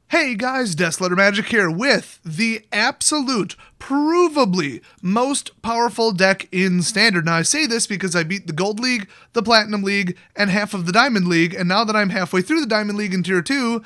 Hey guys, Deathletter Magic here with the absolute, provably most powerful deck in Standard. Now I say this because I beat the Gold League, the Platinum League, and half of the Diamond League, and now that I'm halfway through the Diamond League in Tier 2,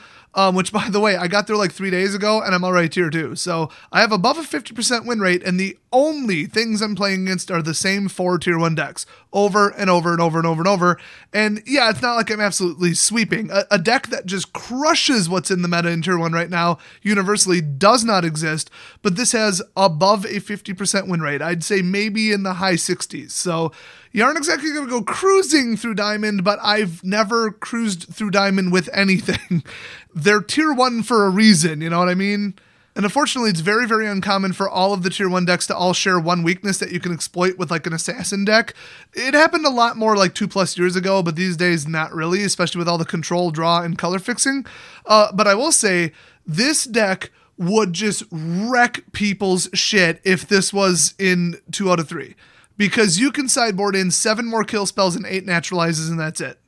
which by the way, I got there like 3 days ago, and I'm already Tier 2, so I have above a 50% win rate, and the only things I'm playing against are the same 4 Tier 1 decks, over and over and over and over and over, and yeah, it's not like I'm absolutely sweeping. A deck that just crushes what's in the meta in Tier 1 right now, universally, does not exist, but this has above a 50% win rate. I'd say maybe in the high 60s, so you aren't exactly going to go cruising through Diamond, but I've never cruised through Diamond with anything. They're Tier 1 for a reason, you know what I mean? And unfortunately, it's very, very uncommon for all of the Tier 1 decks to all share one weakness that you can exploit with like an Assassin deck. It happened a lot more like 2+ years ago, but these days not really, especially with all the control, draw, and color fixing. But I will say, this deck would just wreck people's shit if this was in 2 out of 3. Because you can sideboard in 7 more kill spells and 8 naturalizes, and that's it.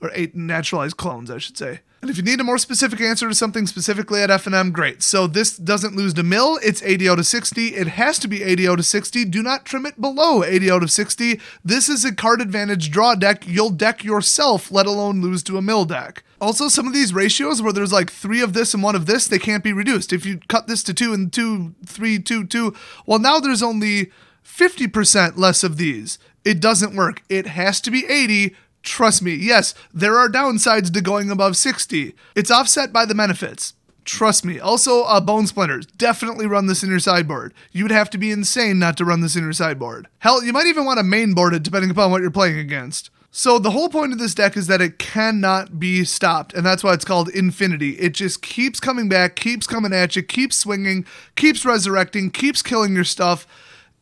Or 8 naturalized clones, I should say. And if you need a more specific answer to something specifically at FNM, great. So this doesn't lose to mill, it's 80 out of 60. It has to be 80 out of 60. Do not trim it below 80 out of 60. This is a card advantage draw deck. You'll deck yourself, let alone lose to a mill deck. Also, some of these ratios where there's like 3 of this and 1 of this, they can't be reduced. If you cut this to 2 and 2, 3, 2, 2, well, now there's only 50% less of these. It doesn't work. It has to be 80. Trust me. Yes, there are downsides to going above 60. It's offset by the benefits. Trust me. Also, Bone Splinters. Definitely run this in your sideboard. You would have to be insane not to run this in your sideboard. Hell, you might even want to mainboard it depending upon what you're playing against. So the whole point of this deck is that it cannot be stopped, and that's why it's called Infinity. It just keeps coming back, keeps coming at you, keeps swinging, keeps resurrecting, keeps killing your stuff.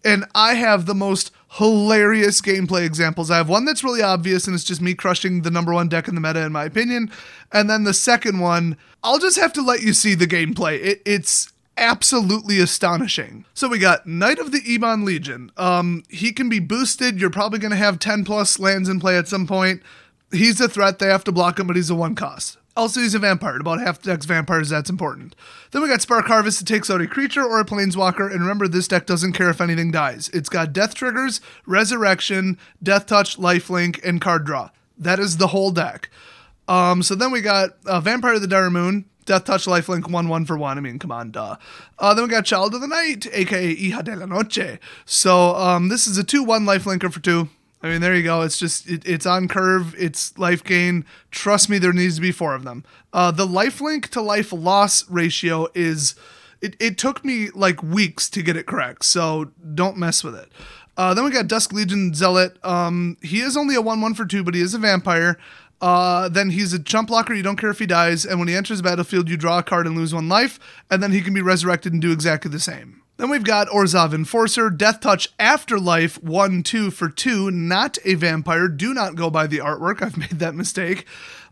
And I have the most hilarious gameplay examples. I have one that's really obvious, and it's just me crushing the number 1 deck in the meta, in my opinion. And then the second one, I'll just have to let you see the gameplay. It's absolutely astonishing. So we got Knight of the Ebon Legion. He can be boosted. You're probably going to have 10+ lands in play at some point. He's a threat. They have to block him, but he's a 1 cost. Also, he's a vampire. About half the deck's vampires, that's important. Then we got Spark Harvest. It takes out a creature or a planeswalker, and remember, this deck doesn't care if anything dies. It's got death triggers, resurrection, death touch, lifelink, and card draw. That is the whole deck. So then we got Vampire of the Dire Moon, death touch, lifelink, 1/1 for 1. I mean, come on, duh. Then we got Child of the Night, aka Hija de la Noche. So this is a 2/1 lifelinker for 2. I mean, there you go. It's just, it's on curve. It's life gain. Trust me, there needs to be 4 of them. The lifelink to life loss ratio is, it took me like weeks to get it correct, so don't mess with it. Then we got Dusk Legion Zealot. He is only a 1/1 for 2, but he is a vampire. Then he's a chump blocker. You don't care if he dies. And when he enters the battlefield, you draw a card and lose 1 life. And then he can be resurrected and do exactly the same. Then we've got Orzhov Enforcer, Death Touch Afterlife, 1/2 for 2, not a vampire. Do not go by the artwork. I've made that mistake.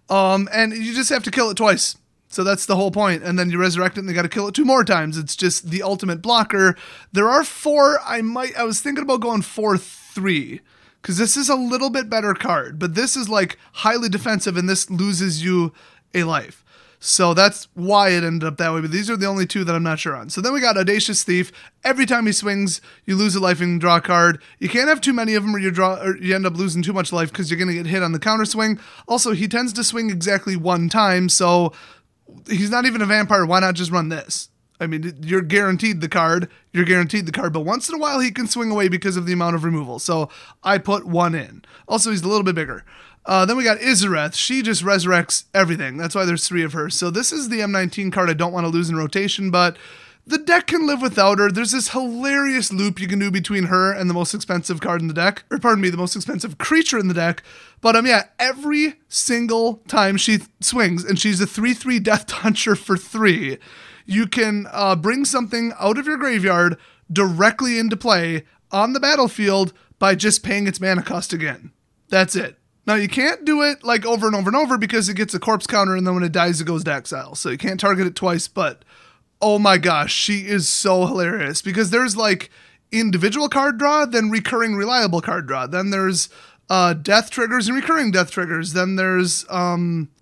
And you just have to kill it twice. So that's the whole point. And then you resurrect it and they got to kill it 2 more times. It's just the ultimate blocker. There are 4. I was thinking about going 4/3 because this is a little bit better card, but this is like highly defensive and this loses you a life. So that's why it ended up that way, but these are the only 2 that I'm not sure on. So then we got Audacious Thief. Every time he swings, you lose a life and draw a card. You can't have too many of them or you end up losing too much life because you're going to get hit on the counter swing. Also, he tends to swing exactly 1 time, so he's not even a vampire. Why not just run this? I mean, you're guaranteed the card, but once in a while he can swing away because of the amount of removal. So I put 1 in. Also, he's a little bit bigger. Then we got Izareth. She just resurrects everything. That's why there's 3 of her. So this is the M19 card I don't want to lose in rotation, but the deck can live without her. There's this hilarious loop you can do between her and the most expensive card in the deck. Or pardon me, the most expensive creature in the deck. But yeah, every single time she swings, and she's a 3/3 Death Toucher for 3, you can bring something out of your graveyard directly into play on the battlefield by just paying its mana cost again. That's it. Now, you can't do it like over and over and over because it gets a corpse counter and then when it dies, it goes to exile. So you can't target it twice, but oh my gosh, she is so hilarious because there's like individual card draw, then recurring reliable card draw. Then there's death triggers and recurring death triggers. Then there's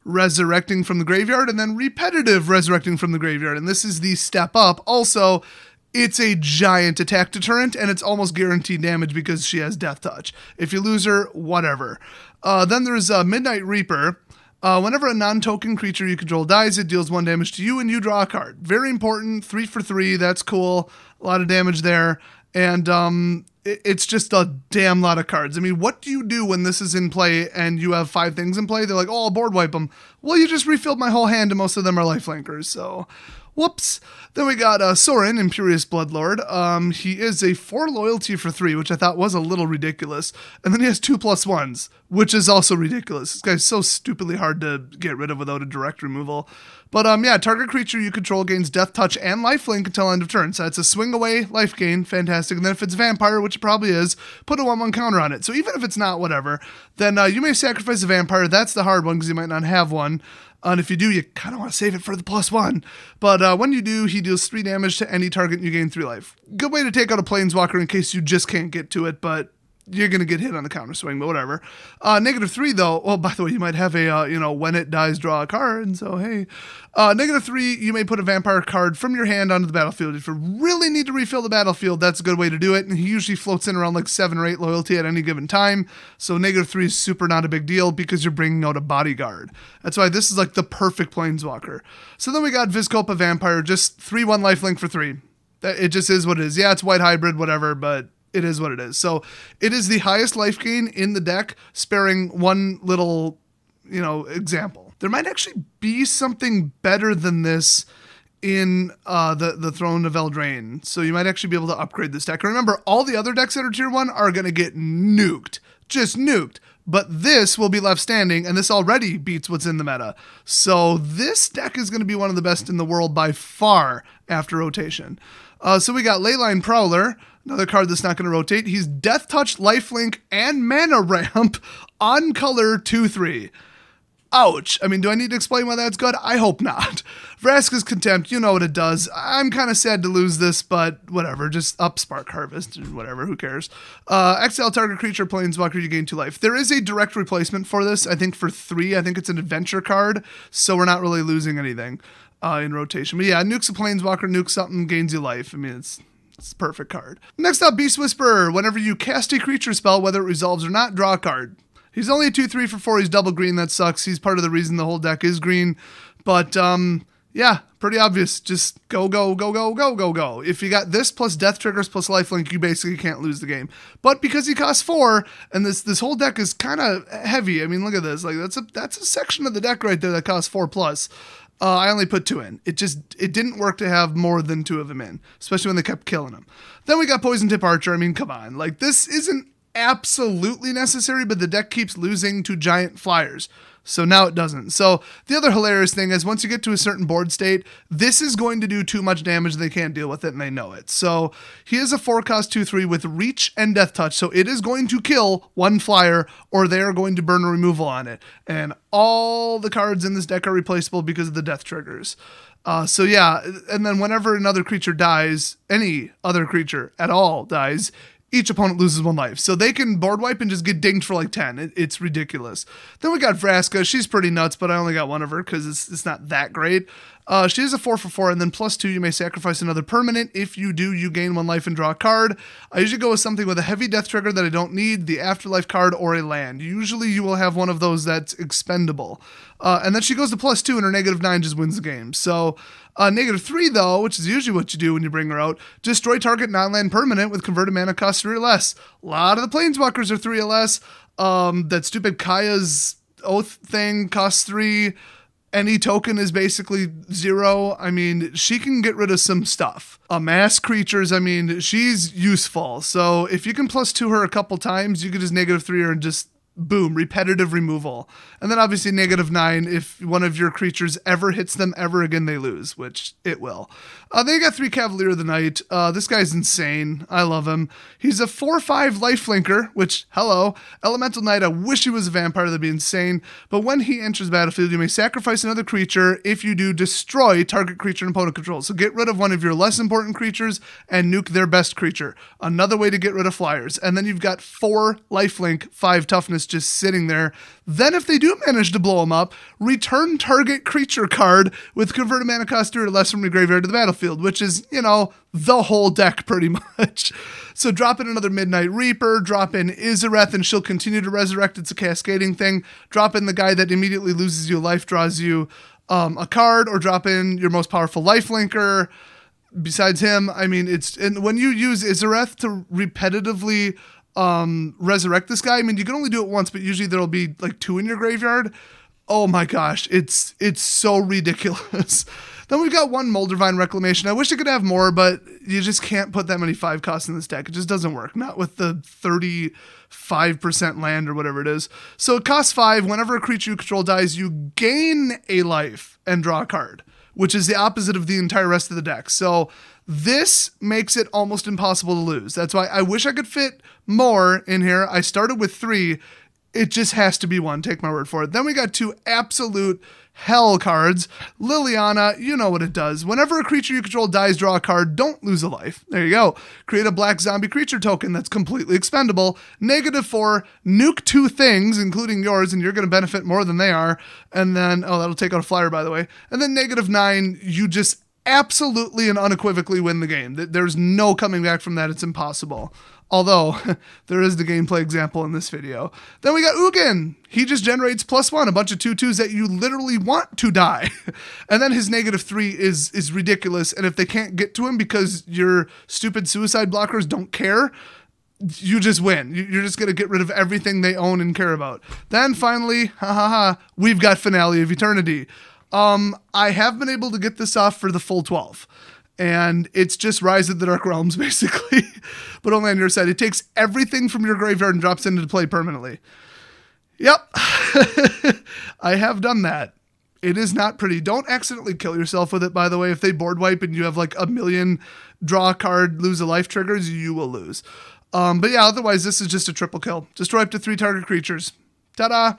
resurrecting from the graveyard, and then repetitive resurrecting from the graveyard. And this is the step up. Also, it's a giant attack deterrent, and it's almost guaranteed damage because she has Death Touch. If you lose her, whatever. Then there's Midnight Reaper. Whenever a non-token creature you control dies, it deals 1 damage to you and you draw a card. Very important, 3 for 3, that's cool. A lot of damage there. And it's just a damn lot of cards. I mean, what do you do when this is in play and you have 5 things in play? They're like, oh, I'll board wipe them. Well, you just refilled my whole hand and most of them are lifelinkers, so whoops. Then we got Sorin, Imperious Bloodlord. He is a 4 loyalty for 3, which I thought was a little ridiculous. And then he has 2+1s, which is also ridiculous. This guy's so stupidly hard to get rid of without a direct removal. But yeah, target creature you control gains Death Touch and Lifelink until end of turn. So it's a swing away, life gain, fantastic. And then if it's Vampire, which it probably is, put a 1/1 counter on it. So even if it's not, whatever, then you may sacrifice a Vampire. That's the hard one because you might not have one. And if you do, you kind of want to save it for the +1. But when you do, he deals 3 damage to any target and you gain 3 life. Good way to take out a Planeswalker in case you just can't get to it, but you're going to get hit on the counter swing, but whatever. -3, though. Oh, by the way, you might have a, when it dies, draw a card. And so, hey. -3, you may put a Vampire card from your hand onto the battlefield. If you really need to refill the battlefield, that's a good way to do it. And he usually floats in around like 7 or 8 loyalty at any given time. So -3 is super not a big deal because you're bringing out a bodyguard. That's why this is like the perfect Planeswalker. So then we got Vizkopa Vampire, just 3/1 lifelink for 3. It just is what it is. Yeah, it's white hybrid, whatever, but it is what it is. So it is the highest life gain in the deck, sparing one little, example. There might actually be something better than this in the Throne of Eldraine. So you might actually be able to upgrade this deck. Remember, all the other decks that are tier 1 are going to get nuked. Just nuked. But this will be left standing, and this already beats what's in the meta. So this deck is going to be one of the best in the world by far after rotation. So we got Leyline Prowler, another card that's not going to rotate. He's Death Touch, Lifelink, and Mana Ramp on color 2/3. Ouch. I mean, do I need to explain why that's good? I hope not. Vraska's Contempt, you know what it does. I'm kind of sad to lose this, but whatever. Just up Spark Harvest or whatever. Who cares? Exile target creature, Planeswalker, you gain 2 life. There is a direct replacement for this, I think for 3. I think it's an adventure card, so we're not really losing anything in rotation. But yeah, nukes a Planeswalker, nukes something, gains you life. I mean, it's a perfect card. Next up, Beast Whisperer. Whenever you cast a creature spell, whether it resolves or not, draw a card. He's only a 2/3 for 4. He's double green. That sucks. He's part of the reason the whole deck is green. But, yeah, pretty obvious. Just go, go, go, go, go, go, go. If you got this plus death triggers plus lifelink, you basically can't lose the game. But because he costs 4, and this whole deck is kind of heavy. I mean, look at this. Like that's a section of the deck right there that costs 4+. I only put 2 in. It didn't work to have more than 2 of them in, especially when they kept killing them. Then we got Poison Tip Archer. I mean, come on. Like, this isn't absolutely necessary, but the deck keeps losing to giant flyers. So now it doesn't. So the other hilarious thing is once you get to a certain board state, this is going to do too much damage. They can't deal with it and they know it. So he is a 4-cost 2/3 with Reach and Death Touch. So it is going to kill 1 flyer or they are going to burn a removal on it. And all the cards in this deck are replaceable because of the death triggers. So yeah, and then whenever another creature dies, any other creature at all dies, each opponent loses 1 life. So they can board wipe and just get dinged for like 10. It's ridiculous. Then we got Vraska. She's pretty nuts, but I only got 1 of her because it's not that great. She is a 4 for 4, and then +2, you may sacrifice another permanent. If you do, you gain 1 life and draw a card. I usually go with something with a heavy death trigger that I don't need, the Afterlife card, or a land. Usually you will have one of those that's expendable. And then she goes to +2, and her -9 just wins the game. So -3, though, which is usually what you do when you bring her out, destroy target non-land permanent with converted mana cost 3 or less. A lot of the Planeswalkers are 3 or less. That stupid Kaya's Oath thing costs 3. Any token is basically 0. I mean, she can get rid of some stuff. Amass creatures, I mean, she's useful. So if you can +2 her a couple times, you can just -3 her and just boom, repetitive removal. And then obviously -9 if one of your creatures ever hits them ever again, they lose, which it will. Then you got 3 Cavalier of the Night. This guy's insane. I love him. He's a 4/5 lifelinker, which, hello. Elemental Knight, I wish he was a vampire. That'd be insane. But when he enters the battlefield, you may sacrifice another creature. If you do, destroy target creature and opponent control. So get rid of one of your less important creatures and nuke their best creature. Another way to get rid of flyers. And then you've got 4 lifelink, 5 toughness just sitting there. Then if they do manage to blow them up, return target creature card with converted mana cost 3 or less from your graveyard to the battlefield, which is, the whole deck pretty much. So drop in another Midnight Reaper, drop in Izareth, and she'll continue to resurrect. It's a cascading thing. Drop in the guy that immediately loses you a life, draws you a card, or drop in your most powerful lifelinker. Besides him, and when you use Izareth to repetitively resurrect this guy, you can only do it once, but usually there'll be like 2 in your graveyard. Oh my gosh, it's so ridiculous. Then we've got 1 Moldavine Reclamation. I wish I could have more, but you just can't put that many 5 costs in this deck. It just doesn't work. Not with the 35% land or whatever it is. So it costs 5. Whenever a creature you control dies, you gain a life and draw a card, which is the opposite of the entire rest of the deck. So this makes it almost impossible to lose. That's why I wish I could fit more in here. I started with 3. It just has to be 1. Take my word for it. Then we got 2 absolute hell cards. Liliana, you know what it does. Whenever a creature you control dies, draw a card. Don't lose a life. There you go. Create a black zombie creature token that's completely expendable. -4, nuke 2 things, including yours, and you're going to benefit more than they are. And then, that'll take out a flyer, by the way. And then -9, you just absolutely and unequivocally win the game. There's no coming back from that. It's impossible. Although, there is the gameplay example in this video. Then we got Ugin. He just generates +1, a bunch of 2/2s that you literally want to die. And then his -3 is ridiculous. And if they can't get to him because your stupid suicide blockers don't care, you just win. You're just going to get rid of everything they own and care about. Then finally, we've got Finale of Eternity. I have been able to get this off for the full 12. And it's just Rise of the Dark Realms, basically. But only on your side. It takes everything from your graveyard and drops into play permanently. Yep. I have done that. It is not pretty. Don't accidentally kill yourself with it, by the way. If they board wipe and you have like a million draw a card, lose a life triggers, you will lose. But yeah, otherwise this is just a triple kill. Destroy up to 3 target creatures. Ta-da!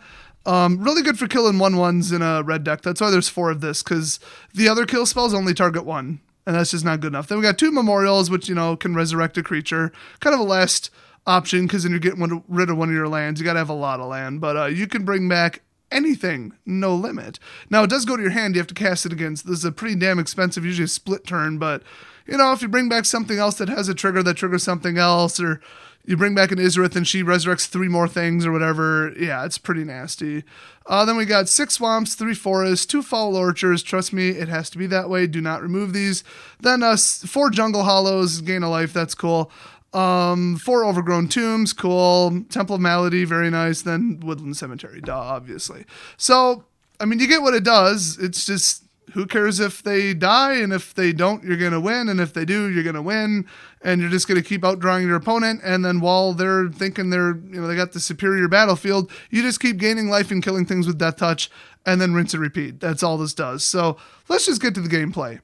Really good for killing 1/1s in a red deck. That's why there's 4 of this, because the other kill spells only target 1. And that's just not good enough. Then we got 2 Memorials, which, can resurrect a creature. Kind of a last option, because then you're getting rid of one of your lands. You got to have a lot of land. But you can bring back anything, no limit. Now, it does go to your hand. You have to cast it again. So this is a pretty damn expensive, usually a split turn. But, if you bring back something else that has a trigger that triggers something else, or you bring back an Izareth and she resurrects 3 more things or whatever, yeah, it's pretty nasty. Then we got 6 Swamps, 3 Forests, 2 Foul Orchards. Trust me, it has to be that way. Do not remove these. Then 4 Jungle Hollows, gain a life. That's cool. 4 Overgrown Tombs, cool. Temple of Malady, very nice. Then Woodland Cemetery, duh, obviously. So, you get what it does. It's just, who cares if they die? And if they don't, you're going to win. And if they do, you're going to win. And you're just going to keep outdrawing your opponent. And then while they're thinking they got the superior battlefield, you just keep gaining life and killing things with Death Touch, and then rinse and repeat. That's all this does. So let's just get to the gameplay.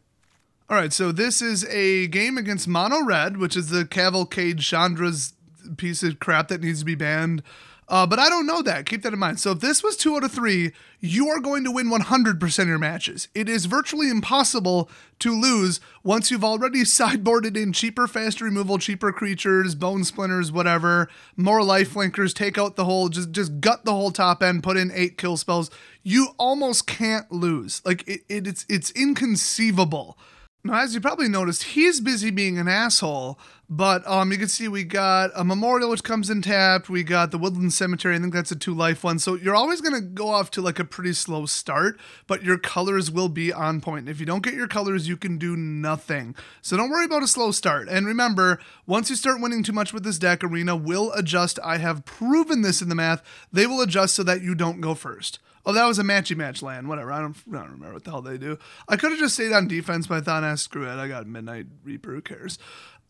All right, so this is a game against Mono Red, which is the Cavalcade Chandra's piece of crap that needs to be banned. But I don't know that. Keep that in mind. So if this was 2 out of 3, you are going to win 100% of your matches. It is virtually impossible to lose once you've already sideboarded in cheaper, faster removal, cheaper creatures, bone splinters, whatever, more lifelinkers, take out the whole, just gut the whole top end, put in 8 kill spells. You almost can't lose. Like, it's inconceivable. Now, as you probably noticed, he's busy being an asshole, but you can see we got a Memorial, which comes in tapped. We got the Woodland Cemetery. I think that's a 2 life one. So you're always going to go off to like a pretty slow start, but your colors will be on point. If you don't get your colors, you can do nothing. So don't worry about a slow start. And remember, once you start winning too much with this deck, Arena will adjust. I have proven this in the math. They will adjust so that you don't go first. Oh, that was a matchy-match land. Whatever. I don't remember what the hell they do. I could have just stayed on defense, but I thought, screw it. I got Midnight Reaper. Who cares?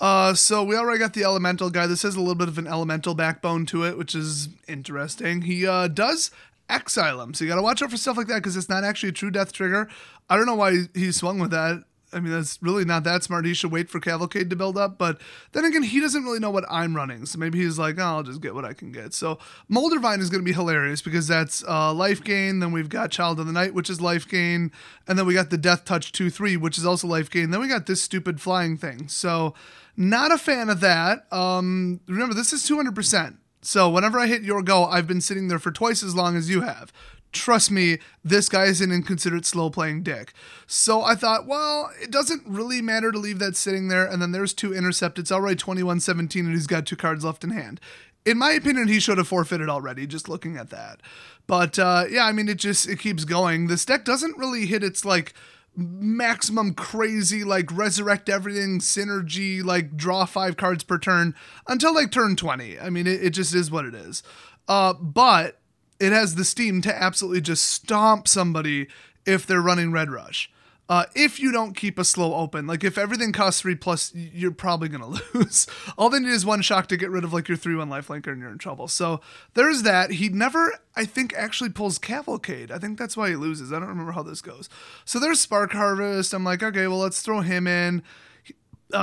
So we already got the elemental guy. This has a little bit of an elemental backbone to it, which is interesting. He does exile him, so you got to watch out for stuff like that because it's not actually a true death trigger. I don't know why he swung with that. I mean, that's really not that smart. He should wait for Cavalcade to build up. But then again, he doesn't really know what I'm running. So maybe he's like, oh, I'll just get what I can get. So Moldervine is going to be hilarious because that's life gain. Then we've got Child of the Night, which is life gain. And then we got the Death Touch 2/3, which is also life gain. Then we got this stupid flying thing. So not a fan of that. Remember, this is 200%. So whenever I hit your go, I've been sitting there for twice as long as you have. Trust me, this guy is an inconsiderate slow-playing dick. So I thought, well, it doesn't really matter to leave that sitting there, and then there's 2 intercept. It's already 21-17, and he's got 2 cards left in hand. In my opinion, he should have forfeited already, just looking at that. But, yeah, I mean, it keeps going. This deck doesn't really hit its, like, maximum crazy, like, resurrect everything, synergy, like, draw 5 cards per turn until, like, turn 20. I mean, it just is what it is. But it has the steam to absolutely just stomp somebody if they're running Red Rush. If you don't keep a slow open, like if everything costs 3+, you're probably going to lose. All they need is 1 shock to get rid of like your 3/1 lifelinker and you're in trouble. So there's that. He never, I think, actually pulls Cavalcade. I think that's why he loses. I don't remember how this goes. So there's Spark Harvest. I'm like, okay, well, let's throw him in.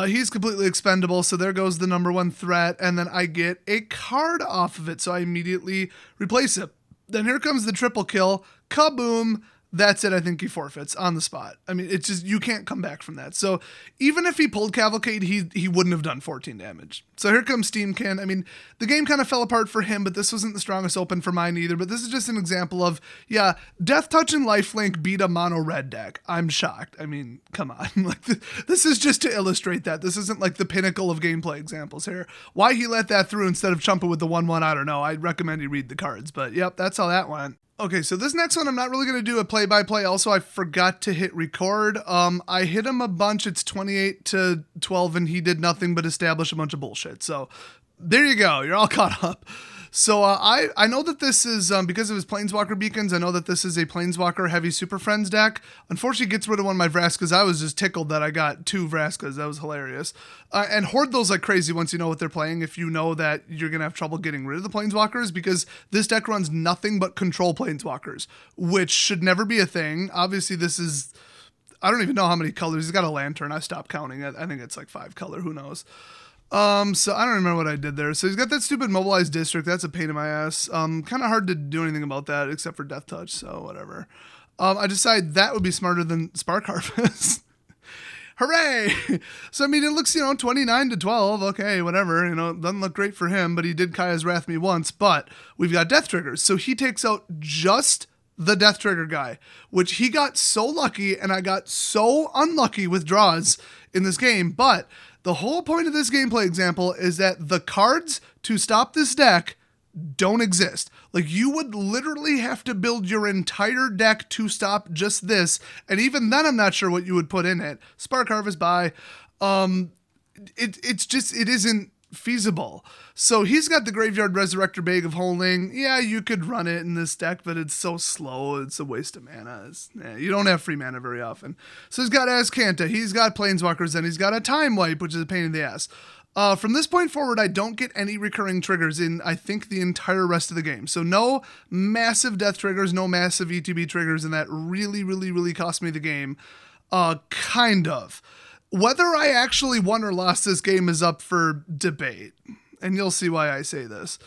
He's completely expendable, so there goes the number 1 threat, and then I get a card off of it, so I immediately replace it. Then here comes the triple kill. Kaboom. That's it. I think he forfeits on the spot. I mean, it's just, you can't come back from that. So even if he pulled Cavalcade, he wouldn't have done 14 damage. So here comes Steamkin. I mean, the game kind of fell apart for him, but this wasn't the strongest open for mine either. But this is just an example of, yeah, Death Touch and Lifelink beat a mono red deck. I'm shocked. I mean, come on. Like this is just to illustrate that. This isn't like the pinnacle of gameplay examples here. Why he let that through instead of chumping with the 1/1, I don't know. I'd recommend you read the cards. But yep, that's how that went. Okay, so this next one, I'm not really going to do a play-by-play. Also, I forgot to hit record. I hit him a bunch. It's 28-12, and he did nothing but establish a bunch of bullshit. So there you go. You're all caught up. So I know that this is, because of his Planeswalker beacons, I know that this is a Planeswalker heavy Super Friends deck. Unfortunately, it gets rid of one of my Vraskas. I was just tickled that I got 2 Vraskas. That was hilarious. And hoard those like crazy once you know what they're playing, if you know that you're going to have trouble getting rid of the Planeswalkers, because this deck runs nothing but control Planeswalkers, which should never be a thing. Obviously, this is, I don't even know how many colors. He's got a Lantern. I stopped counting it. I think it's like 5 color. Who knows? So I don't remember what I did there. So he's got that stupid mobilized district. That's a pain in my ass. Kind of hard to do anything about that except for Death Touch. So whatever. I decided that would be smarter than Spark Harvest. Hooray! So, I mean, it looks, 29-12. Okay, whatever. Doesn't look great for him, but he did Kaya's Wrath me once. But we've got Death Triggers. So he takes out just the Death Trigger guy, which he got so lucky, and I got so unlucky with draws in this game. But the whole point of this gameplay example is that the cards to stop this deck don't exist. Like, you would literally have to build your entire deck to stop just this, and even then I'm not sure what you would put in it. Spark Harvest by, it isn't feasible. So he's got the Graveyard Resurrector Bag of Holding. Yeah, you could run it in this deck, but it's so slow, it's a waste of mana. You don't have free mana very often. So he's got Azcanta, he's got Planeswalkers, and he's got a Time Wipe, which is a pain in the ass. From this point forward, I don't get any recurring triggers in, I think, the entire rest of the game. So no massive death triggers, no massive ETB triggers, and that really, really, really cost me the game. Kind of. Whether I actually won or lost this game is up for debate, and you'll see why I say this.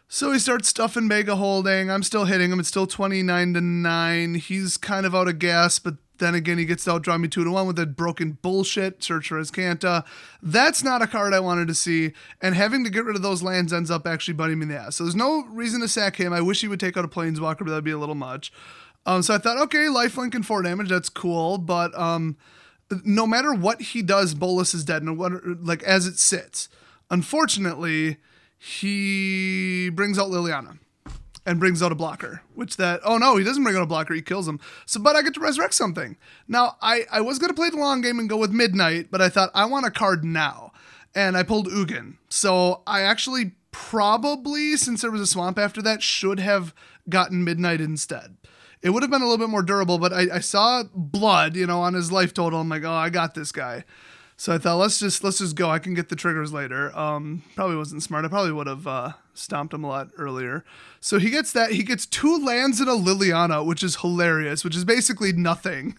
So he starts stuffing Mega Holding. I'm still hitting him. It's still 29-9. He's kind of out of gas, but then again, he gets to outdraw me 2-1 with that broken bullshit, Search for Azcanta. That's not a card I wanted to see, and having to get rid of those lands ends up actually biting me in the ass. So there's no reason to sack him. I wish he would take out a Planeswalker, but that'd be a little much. So I thought, okay, lifelink and 4 damage, that's cool, but no matter what he does, Bolas is dead, like as it sits. Unfortunately, he brings out Liliana. And brings out a blocker, oh no, he doesn't bring out a blocker, he kills him. So, but I get to resurrect something. Now, I was going to play the long game and go with Midnight, but I thought, I want a card now. And I pulled Ugin. So I actually probably, since there was a swamp after that, should have gotten Midnight instead. It would have been a little bit more durable, but I saw blood, on his life total. I'm like, oh, I got this guy. So I thought, let's just go. I can get the triggers later. Probably wasn't smart. I probably would have stomped him a lot earlier. So he gets that. He gets 2 lands and a Liliana, which is hilarious, which is basically nothing.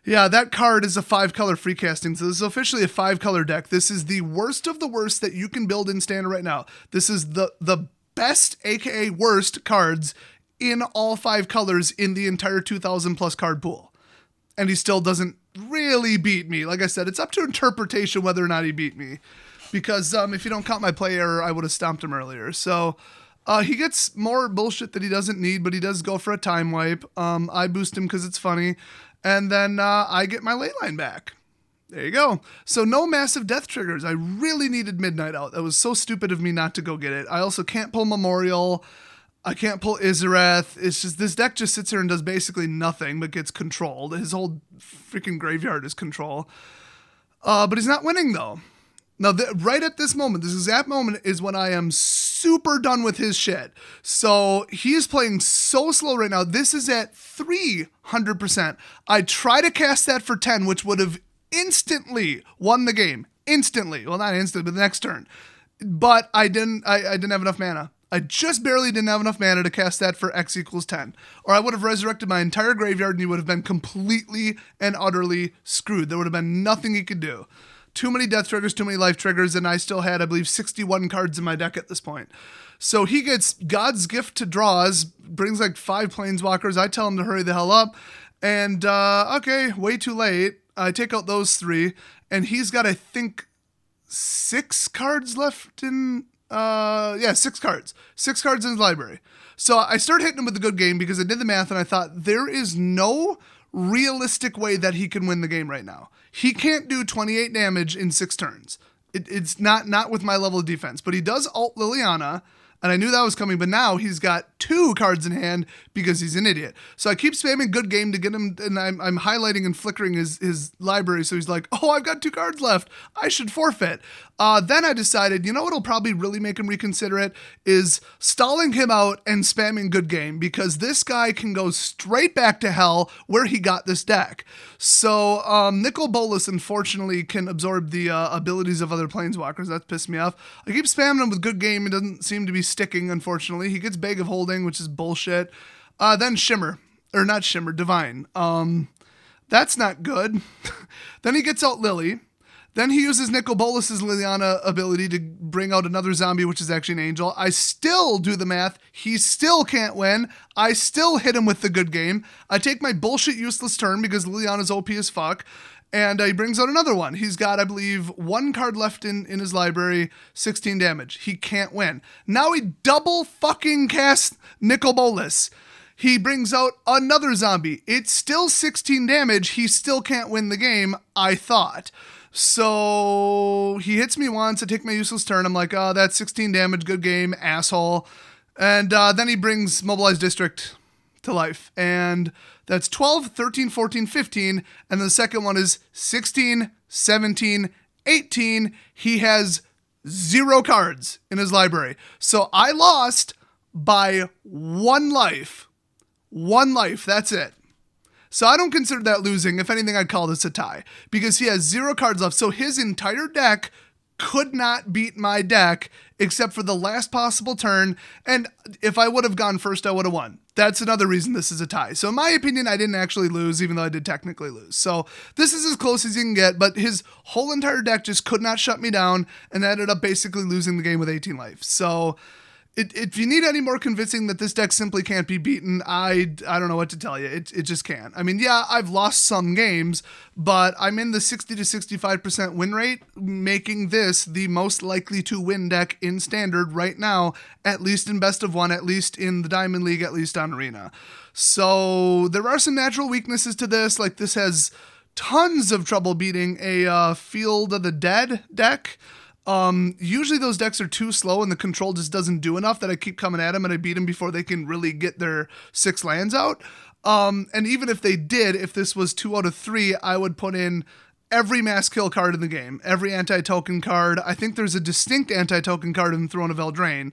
Yeah, that card is a 5-color free casting. So this is officially a 5-color deck. This is the worst of the worst that you can build in Standard right now. This is the best, aka worst, cards in all 5 colors in the entire 2,000 plus card pool. And he still doesn't really beat me. Like I said, it's up to interpretation whether or not he beat me. Because if you don't count my play error, I would have stomped him earlier. So he gets more bullshit that he doesn't need, but he does go for a time wipe. I boost him because it's funny. And then I get my ley line back. There you go. So no massive death triggers. I really needed Midnight out. That was so stupid of me not to go get it. I also can't pull Memorial. I can't pull Izareth. It's just, this deck just sits here and does basically nothing but gets controlled. His whole freaking graveyard is control. But he's not winning though. Now, right at this moment, this exact moment is when I am super done with his shit. So he is playing so slow right now. This is at 300%. I try to cast that for 10, which would have instantly won the game. Instantly. Well, not instantly, but the next turn. But I didn't have enough mana. I just barely didn't have enough mana to cast that for X equals 10. Or I would have resurrected my entire graveyard and he would have been completely and utterly screwed. There would have been nothing he could do. Too many death triggers, too many life triggers, and I still had, I believe, 61 cards in my deck at this point. So he gets God's Gift to draws, brings like 5 planeswalkers. I tell him to hurry the hell up. And, okay, way too late. I take out those 3, and he's got, I think, 6 cards left in... 6 cards. 6 cards in his library. So I started hitting him with a good game because I did the math, and I thought, there is no realistic way that he can win the game right now. He can't do 28 damage in 6 turns. It's not with my level of defense, but he does ult Liliana, and I knew that was coming, but now he's got 2 cards in hand because he's an idiot. So I keep spamming good game to get him, and I'm highlighting and flickering his library, so he's like, oh, I've got 2 cards left. I should forfeit. Then I decided, you know what'll probably really make him reconsider it is stalling him out and spamming good game, because this guy can go straight back to hell where he got this deck. So Nicol Bolas, unfortunately, can absorb the abilities of other planeswalkers. That's pissed me off. I keep spamming him with good game. It doesn't seem to be sticking, unfortunately. He gets Bag of Holding, which is bullshit. Then Shimmer. Or not Shimmer, Divine. That's not good. Then he gets out Lily. Then he uses Nicol Bolas' Liliana ability to bring out another zombie, which is actually an angel. I still do the math. He still can't win. I still hit him with the good game. I take my bullshit useless turn because Liliana's OP as fuck. And he brings out another one. He's got, I believe, 1 card left in his library, 16 damage. He can't win. Now he double fucking casts Nicol Bolas. He brings out another zombie. It's still 16 damage. He still can't win the game, I thought. So he hits me once. I take my useless turn. I'm like, oh, that's 16 damage. Good game, asshole. And then he brings Mobilized District to life. And that's 12, 13, 14, 15. And the second one is 16, 17, 18. He has 0 cards in his library. So I lost by 1 life. 1 life. That's it. So I don't consider that losing. If anything, I'd call this a tie because he has 0 cards left. So his entire deck could not beat my deck except for the last possible turn. And if I would have gone first, I would have won. That's another reason this is a tie. So in my opinion, I didn't actually lose, even though I did technically lose. So this is as close as you can get, but his whole entire deck just could not shut me down and ended up basically losing the game with 18 life. So if you need any more convincing that this deck simply can't be beaten, I don't know what to tell you. It just can't. I mean, yeah, I've lost some games, but I'm in the 60 to 65% win rate, making this the most likely to win deck in Standard right now, at least in Best of 1, at least in the Diamond League, at least on Arena. So there are some natural weaknesses to this. Like this has tons of trouble beating a Field of the Dead deck. Usually those decks are too slow and the control just doesn't do enough that I keep coming at them and I beat them before they can really get their 6 lands out. And even if they did, if this was 2 out of 3, I would put in every mass kill card in the game, every anti-token card. I think there's a distinct anti-token card in Throne of Eldraine.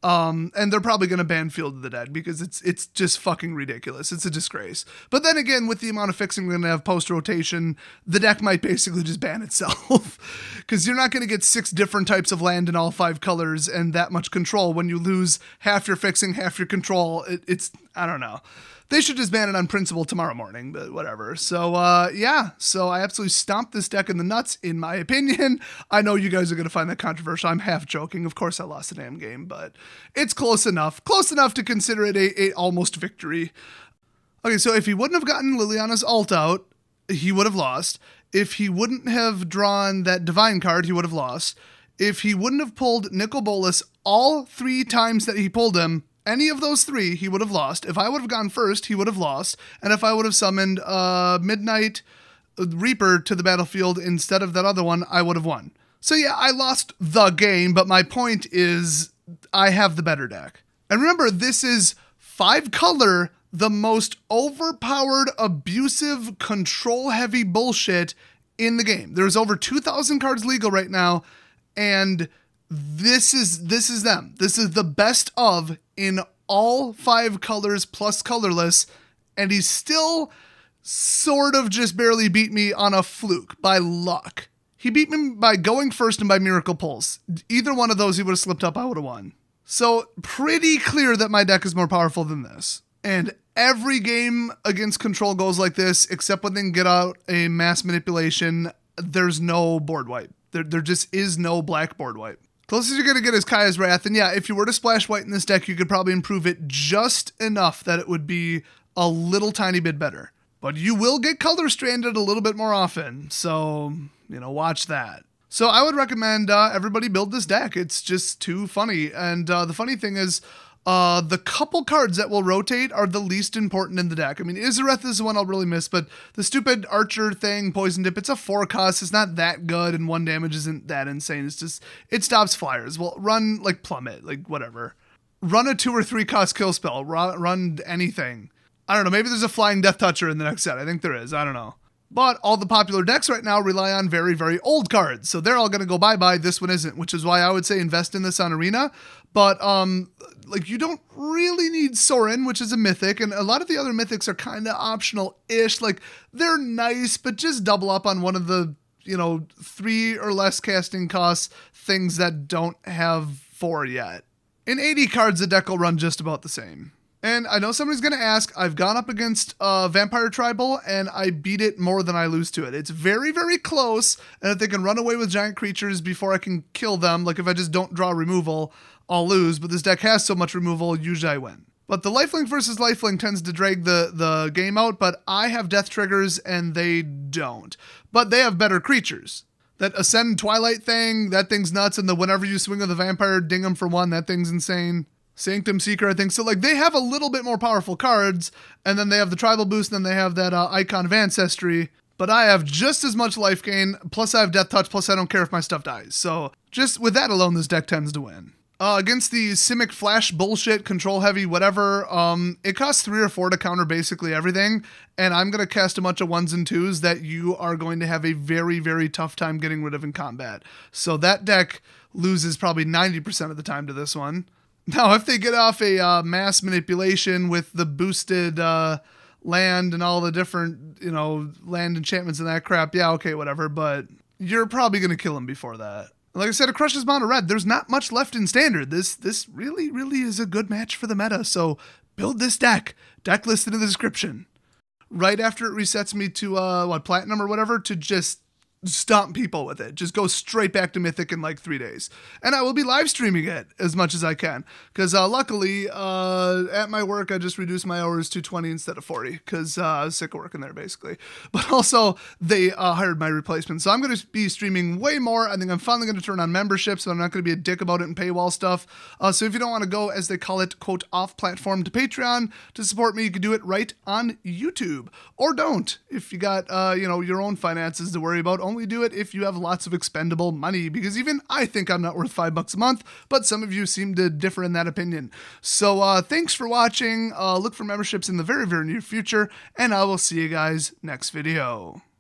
And they're probably going to ban Field of the Dead because it's just fucking ridiculous. It's a disgrace. But then again, with the amount of fixing we're going to have post-rotation, the deck might basically just ban itself. Because you're not going to get 6 different types of land in all 5 colors and that much control when you lose half your fixing, half your control. It's I don't know. They should just ban it on principle tomorrow morning, but whatever. So, yeah. So I absolutely stomped this deck in the nuts, in my opinion. I know you guys are going to find that controversial. I'm half joking. Of course, I lost the damn game, but it's close enough. Close enough to consider it a almost victory. Okay, so if he wouldn't have gotten Liliana's ult out, he would have lost. If he wouldn't have drawn that Divine card, he would have lost. If he wouldn't have pulled Nicol Bolas all 3 times that he pulled him, any of those 3, he would have lost. If I would have gone first, he would have lost. And if I would have summoned Midnight Reaper to the battlefield instead of that other one, I would have won. So yeah, I lost the game, but my point is I have the better deck. And remember, this is 5 color, the most overpowered, abusive, control-heavy bullshit in the game. There's over 2,000 cards legal right now, and this is them. This is the best of in all 5 colors plus colorless, and he still sort of just barely beat me on a fluke by luck. He beat me by going first and by miracle pulls. Either one of those he would have slipped up, I would have won. So pretty clear that my deck is more powerful than this. And every game against control goes like this, except when they can get out a mass manipulation. There's no board wipe. There just is no black board wipe. Closest you're going to get is Kaya's Wrath, and yeah, if you were to splash white in this deck, you could probably improve it just enough that it would be a little tiny bit better. But you will get color stranded a little bit more often, so, watch that. So I would recommend everybody build this deck. It's just too funny, and the funny thing is, the couple cards that will rotate are the least important in the deck. I mean, Izareth is the one I'll really miss, but the stupid Archer thing, Poison Dip, it's a 4 cost. It's not that good, and 1 damage isn't that insane. It's just, it stops flyers. Well, run, Plummet, whatever. Run a 2 or 3 cost kill spell. Run anything. I don't know, maybe there's a Flying Death Toucher in the next set. I think there is. I don't know. But all the popular decks right now rely on very, very old cards. So they're all going to go bye-bye. This one isn't, which is why I would say invest in this on Arena. But, you don't really need Sorin, which is a mythic. And a lot of the other mythics are kind of optional-ish. They're nice, but just double up on one of the, 3 or less casting costs things that don't have 4 yet. In 80 cards, the deck will run just about the same. And I know somebody's going to ask, I've gone up against Vampire Tribal, and I beat it more than I lose to it. It's very, very close, and if they can run away with giant creatures before I can kill them, if I just don't draw removal, I'll lose. But this deck has so much removal, usually I win. But the lifelink versus lifelink tends to drag the game out, but I have death triggers, and they don't. But they have better creatures. That Ascend Twilight thing, that thing's nuts, and the whenever you swing with a vampire, ding them for 1, that thing's insane. Sanctum Seeker, I think. So, they have a little bit more powerful cards, and then they have the tribal boost, and then they have that Icon of Ancestry. But I have just as much life gain, plus I have Death Touch, plus I don't care if my stuff dies. So, just with that alone, this deck tends to win. Against the Simic Flash bullshit, control heavy, whatever, it costs 3 or 4 to counter basically everything, and I'm going to cast a bunch of 1s and 2s that you are going to have a very, very tough time getting rid of in combat. So that deck loses probably 90% of the time to this one. Now, if they get off a mass manipulation with the boosted land and all the different, land enchantments and that crap, yeah, okay, whatever, but you're probably going to kill him before that. Like I said, it crushes Mono Red. There's not much left in Standard. This really, really is a good match for the meta, so build this deck. Deck listed in the description. Right after it resets me to, Platinum or whatever, to just stomp people with it. Just go straight back to Mythic in 3 days. And I will be live streaming it as much as I can. Because luckily, at my work, I just reduced my hours to 20 instead of 40. Because I was sick of working there, basically. But also, they hired my replacement. So I'm going to be streaming way more. I think I'm finally going to turn on membership, so I'm not going to be a dick about it and paywall stuff. So if you don't want to go, as they call it, quote, off-platform to Patreon to support me, you can do it right on YouTube. Or don't, if you got, your own finances to worry about. Only do it if you have lots of expendable money, because even I think I'm not worth $5 a month, but some of you seem to differ in that opinion. So thanks for watching. Look for memberships in the very, very near future, and I will see you guys next video.